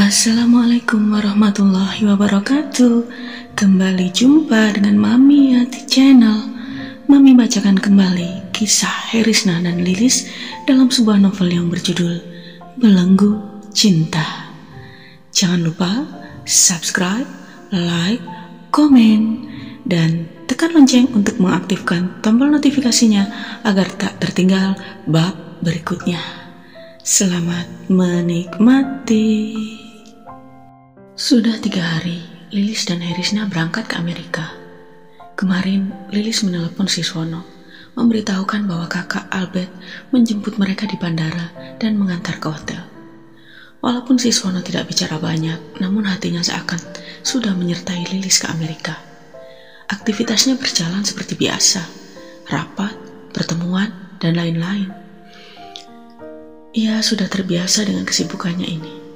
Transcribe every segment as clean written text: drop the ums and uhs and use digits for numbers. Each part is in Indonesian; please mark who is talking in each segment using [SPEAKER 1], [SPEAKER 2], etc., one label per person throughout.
[SPEAKER 1] Assalamualaikum warahmatullahi wabarakatuh. Kembali jumpa dengan Mami Yati Channel. Mami bacakan kembali kisah Herisna dan Lilis dalam sebuah novel yang berjudul Belenggu Cinta. Jangan lupa subscribe, like, komen, dan tekan lonceng untuk mengaktifkan tombol notifikasinya agar tak tertinggal bab berikutnya. Selamat menikmati. Sudah 3 hari, Lilis dan Herisna berangkat ke Amerika. Kemarin, Lilis menelepon Siswono, memberitahukan bahwa kakak Albert menjemput mereka di bandara dan mengantar ke hotel. Walaupun Siswono tidak bicara banyak, namun hatinya seakan sudah menyertai Lilis ke Amerika. Aktivitasnya berjalan seperti biasa, rapat, pertemuan, dan lain-lain. Ia sudah terbiasa dengan kesibukannya ini.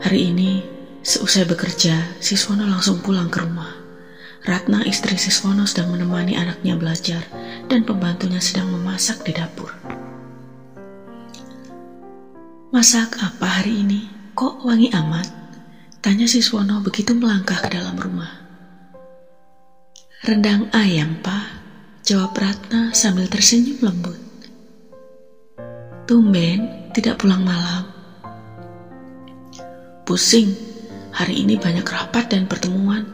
[SPEAKER 1] Hari ini, seusai bekerja, Siswono langsung pulang ke rumah. Ratna, istri Siswono, sedang menemani anaknya belajar dan pembantunya sedang memasak di dapur. "Masak apa hari ini? Kok wangi amat?" tanya Siswono begitu melangkah ke dalam rumah. "Rendang ayam, Pak," jawab Ratna sambil tersenyum lembut. "Tumben tidak pulang malam?" "Pusing, hari ini banyak rapat dan pertemuan."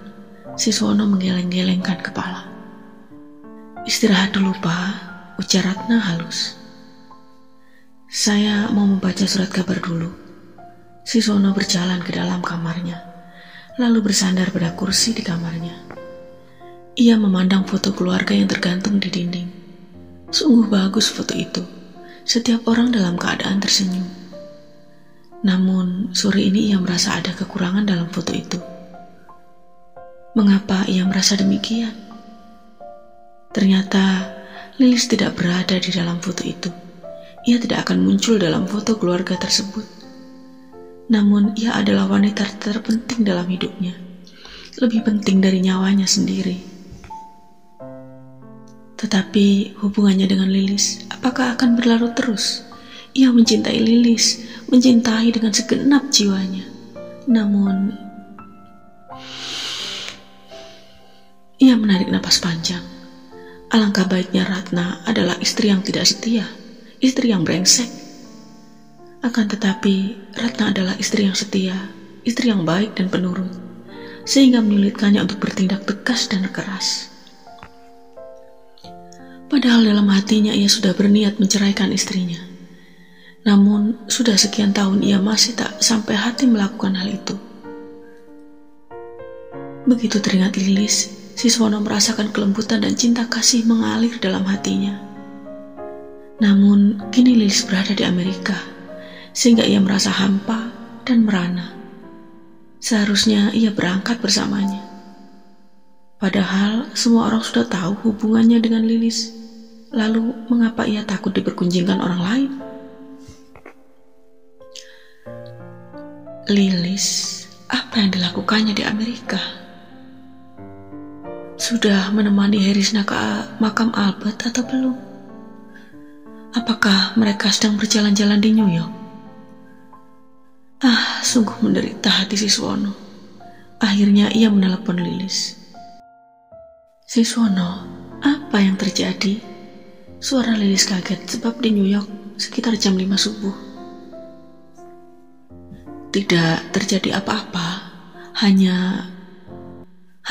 [SPEAKER 1] Siswono menggeleng-gelengkan kepala. "Istirahat dulu, Pak," ujar Ratna halus. "Saya mau membaca surat kabar dulu." Siswono berjalan ke dalam kamarnya, lalu bersandar pada kursi di kamarnya. Ia memandang foto keluarga yang tergantung di dinding. Sungguh bagus foto itu. Setiap orang dalam keadaan tersenyum. Namun, sore ini ia merasa ada kekurangan dalam foto itu. Mengapa ia merasa demikian? Ternyata, Lilis tidak berada di dalam foto itu. Ia tidak akan muncul dalam foto keluarga tersebut. Namun, ia adalah wanita terpenting dalam hidupnya. Lebih penting dari nyawanya sendiri. Tetapi hubungannya dengan Lilis, apakah akan berlarut terus? Ia mencintai Lilis, mencintai dengan segenap jiwanya. Namun, ia menarik napas panjang. Alangkah baiknya Ratna adalah istri yang tidak setia, istri yang brengsek. Akan tetapi, Ratna adalah istri yang setia, istri yang baik dan penurut, sehingga menyulitkannya untuk bertindak tegas dan keras. Padahal dalam hatinya ia sudah berniat menceraikan istrinya. Namun, sudah sekian tahun ia masih tak sampai hati melakukan hal itu. Begitu teringat Lilis, Siswono merasakan kelembutan dan cinta kasih mengalir dalam hatinya. Namun, kini Lilis berada di Amerika, sehingga ia merasa hampa dan merana. Seharusnya ia berangkat bersamanya. Padahal semua orang sudah tahu hubungannya dengan Lilis. Lalu mengapa ia takut dipergunjingkan orang lain? Lilis, apa yang dilakukannya di Amerika? Sudah menemani Herisna ke makam Albert atau belum? Apakah mereka sedang berjalan-jalan di New York? Sungguh menderita hati Siswono. Akhirnya ia menelepon Lilis. "Siswono, apa yang terjadi?" Suara Lilis kaget sebab di New York sekitar jam 5 subuh. "Tidak terjadi apa-apa, hanya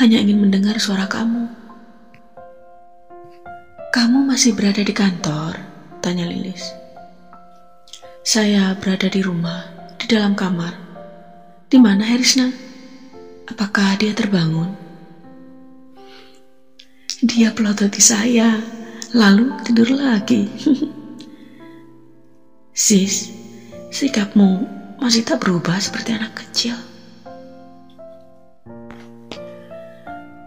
[SPEAKER 1] ingin mendengar suara kamu." "Kamu masih berada di kantor?" tanya Lilis. "Saya berada di rumah, di dalam kamar." "Di mana Herisna? Apakah dia terbangun?" "Dia pelototi saya, lalu tidur lagi." "Sis, sikapmu masih tak berubah seperti anak kecil."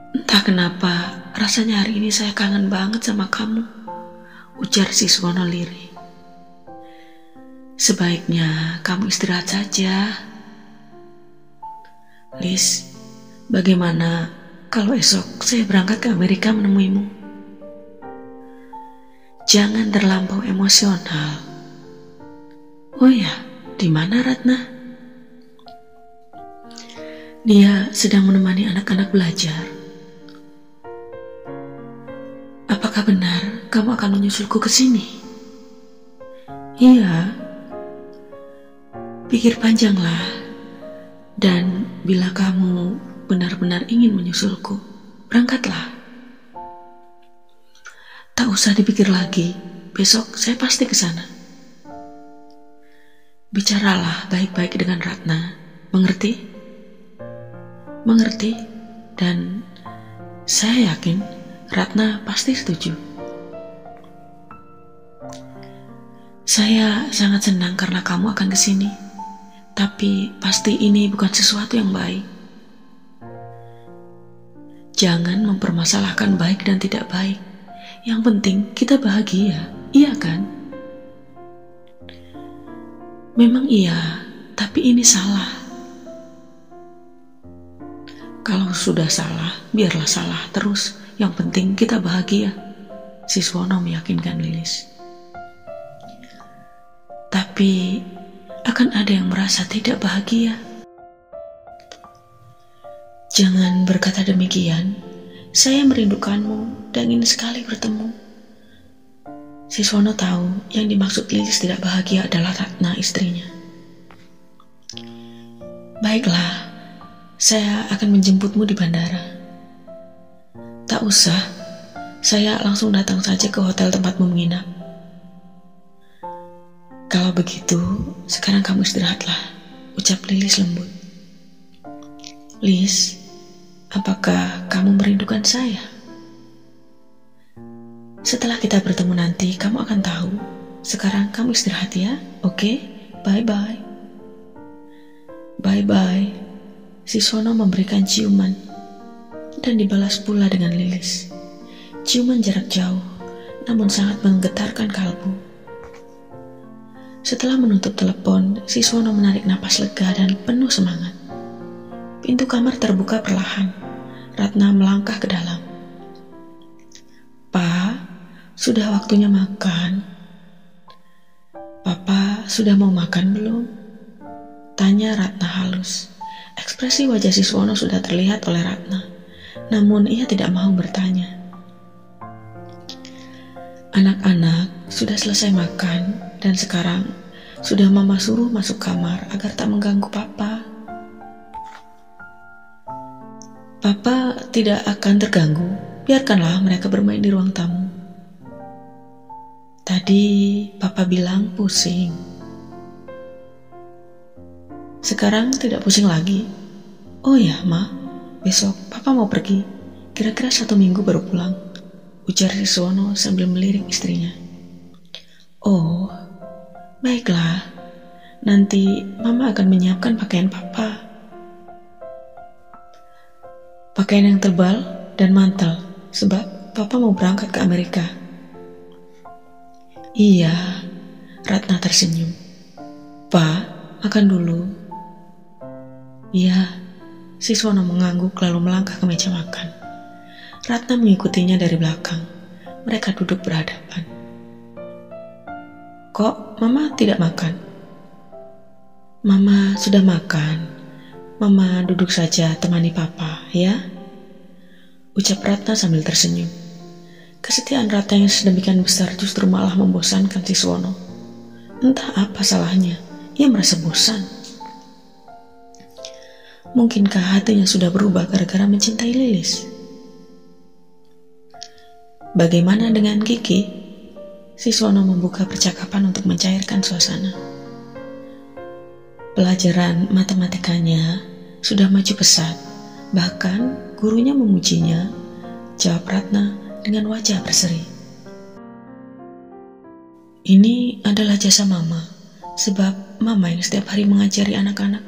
[SPEAKER 1] "Entah kenapa, rasanya hari ini saya kangen banget sama kamu," ujar Siswono lirih. "Sebaiknya kamu istirahat saja." "Lis, bagaimana kalau esok saya berangkat ke Amerika menemuimu?" "Jangan terlampau emosional." "Oh ya, di mana Ratna?" Dia sedang menemani anak-anak belajar. Apakah benar kamu akan menyusulku ke sini? Iya. Pikir panjanglah. Dan bila kamu benar-benar ingin menyusulku, berangkatlah. Tak usah dipikir lagi. Besok saya pasti ke sana. Bicaralah baik-baik dengan Ratna. Mengerti? Mengerti. Dan saya yakin Ratna pasti setuju. Saya sangat senang karena kamu akan ke sini. Tapi pasti ini bukan sesuatu yang baik. Jangan mempermasalahkan baik dan tidak baik. Yang penting kita bahagia, iya kan? Memang iya, tapi ini salah. Kalau sudah salah, biarlah salah terus. Yang penting kita bahagia, Siswono meyakinkan Lilis. Tapi akan ada yang merasa tidak bahagia. Jangan berkata demikian. Saya merindukanmu dan ingin sekali bertemu. Siswono tahu yang dimaksud Lilis tidak bahagia adalah Ratna, istrinya. Baiklah, saya akan menjemputmu di bandara. Tak usah, saya langsung datang saja ke hotel tempatmu menginap. Kalau begitu, sekarang kamu istirahatlah, ucap Lilis lembut. Lis, apakah kamu merindukan saya? Setelah kita bertemu nanti, kamu akan tahu. Sekarang kamu istirahat ya, oke? Bye-bye. Bye-bye. Siswono memberikan ciuman dan dibalas pula dengan Lilis. Ciuman jarak jauh, namun sangat menggetarkan kalbu. Setelah menutup telepon, Siswono menarik napas lega dan penuh semangat. Pintu kamar terbuka perlahan. Ratna melangkah ke dalam. "Pa, sudah waktunya makan." "Papa sudah mau makan belum?" tanya Ratna halus. Ekspresi wajah Siswono sudah terlihat oleh Ratna, namun ia tidak mau bertanya. Anak-anak sudah selesai makan dan sekarang sudah Mama suruh masuk kamar agar tak mengganggu Papa. Papa tidak akan terganggu, biarkanlah mereka bermain di ruang tamu. Tadi Papa bilang pusing. Sekarang tidak pusing lagi. Oh ya, Ma, besok Papa mau pergi. Kira-kira 1 minggu baru pulang, ujar Siswono sambil melirik istrinya. Oh, baiklah. Nanti Mama akan menyiapkan pakaian Papa. Pakaian yang tebal dan mantel, sebab Papa mau berangkat ke Amerika. Iya, Ratna tersenyum. Pa, makan dulu. Iya, Siswono mengangguk lalu melangkah ke meja makan. Ratna mengikutinya dari belakang. Mereka duduk berhadapan. Kok Mama tidak makan? Mama sudah makan. Mama duduk saja temani Papa, ya? Ucap Ratna sambil tersenyum. Kesetiaan Ratna yang sedemikian besar justru malah membosankan Siswono. Entah apa salahnya, ia merasa bosan. Mungkinkah hatinya sudah berubah gara-gara mencintai Lilis? Bagaimana dengan Kiki? Siswono membuka percakapan untuk mencairkan suasana. Pelajaran matematikanya sudah maju pesat, bahkan gurunya memujinya, jawab Ratna dengan wajah berseri. Ini adalah jasa Mama, sebab Mama yang setiap hari mengajari anak-anak.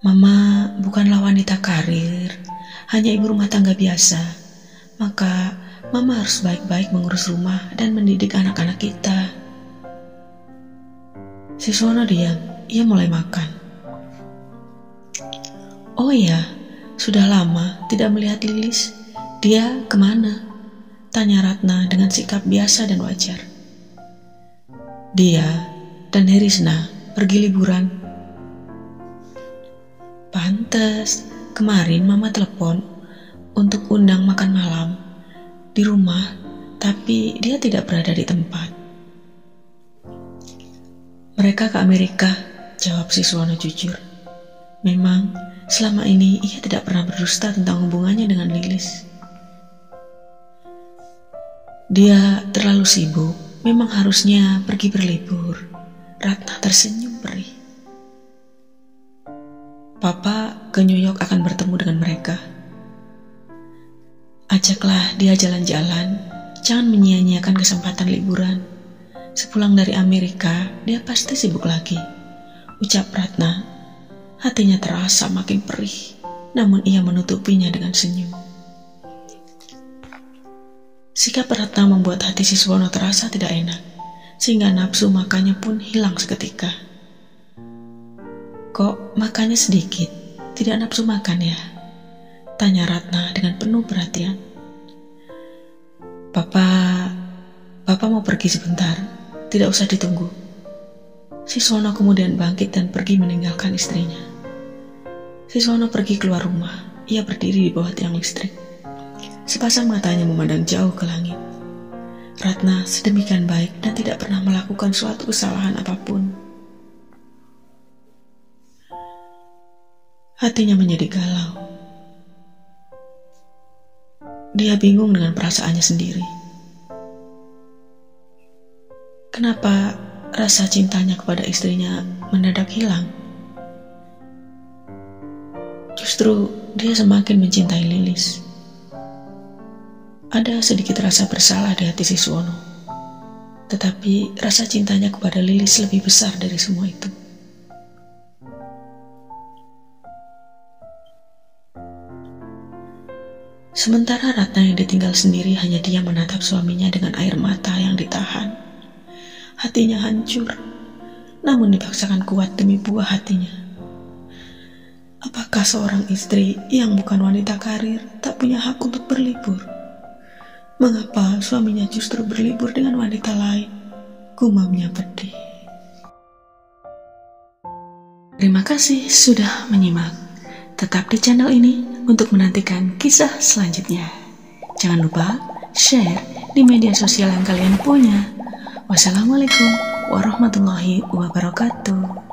[SPEAKER 1] Mama bukanlah wanita karir, hanya ibu rumah tangga biasa. Maka Mama harus baik-baik mengurus rumah dan mendidik anak-anak kita. Siswono diam, ia mulai makan. Oh iya, sudah lama tidak melihat Lilis. Dia kemana? Tanya Ratna dengan sikap biasa dan wajar. Dia dan Herisna pergi liburan. Lantas kemarin mama telepon untuk undang makan malam di rumah, tapi dia tidak berada di tempat. Mereka ke Amerika, jawab Siswono jujur. Memang selama ini ia tidak pernah berdusta tentang hubungannya dengan Lilis. Dia terlalu sibuk, memang harusnya pergi berlibur. Ratna tersenyum perih. Papa ke New York akan bertemu dengan mereka. Ajaklah dia jalan-jalan, jangan menyia-nyiakan kesempatan liburan. Sepulang dari Amerika, dia pasti sibuk lagi, ucap Ratna. Hatinya terasa makin perih, namun ia menutupinya dengan senyum. Sikap Ratna membuat hati Siswono terasa tidak enak, sehingga nafsu makannya pun hilang seketika. Kok makannya sedikit, tidak nafsu makan ya? Tanya Ratna dengan penuh perhatian. Papa mau pergi sebentar, tidak usah ditunggu. Siswono kemudian bangkit dan pergi meninggalkan istrinya. Siswono pergi keluar rumah, ia berdiri di bawah tiang listrik. Sepasang matanya memandang jauh ke langit. Ratna sedemikian baik dan tidak pernah melakukan suatu kesalahan apapun. Hatinya menjadi galau. Dia bingung dengan perasaannya sendiri. Kenapa rasa cintanya kepada istrinya mendadak hilang? Justru dia semakin mencintai Lilis. Ada sedikit rasa bersalah di hati Siswono, tetapi rasa cintanya kepada Lilis lebih besar dari semua itu. Sementara Ratna yang ditinggal sendiri hanya dia menatap suaminya dengan air mata yang ditahan. Hatinya hancur, namun dipaksakan kuat demi buah hatinya. Apakah seorang istri yang bukan wanita karir tak punya hak untuk berlibur? Mengapa suaminya justru berlibur dengan wanita lain? Gumamnya pedih. Terima kasih sudah menyimak. Tetap di channel ini untuk menantikan kisah selanjutnya. Jangan lupa share di media sosial yang kalian punya. Wassalamualaikum warahmatullahi wabarakatuh.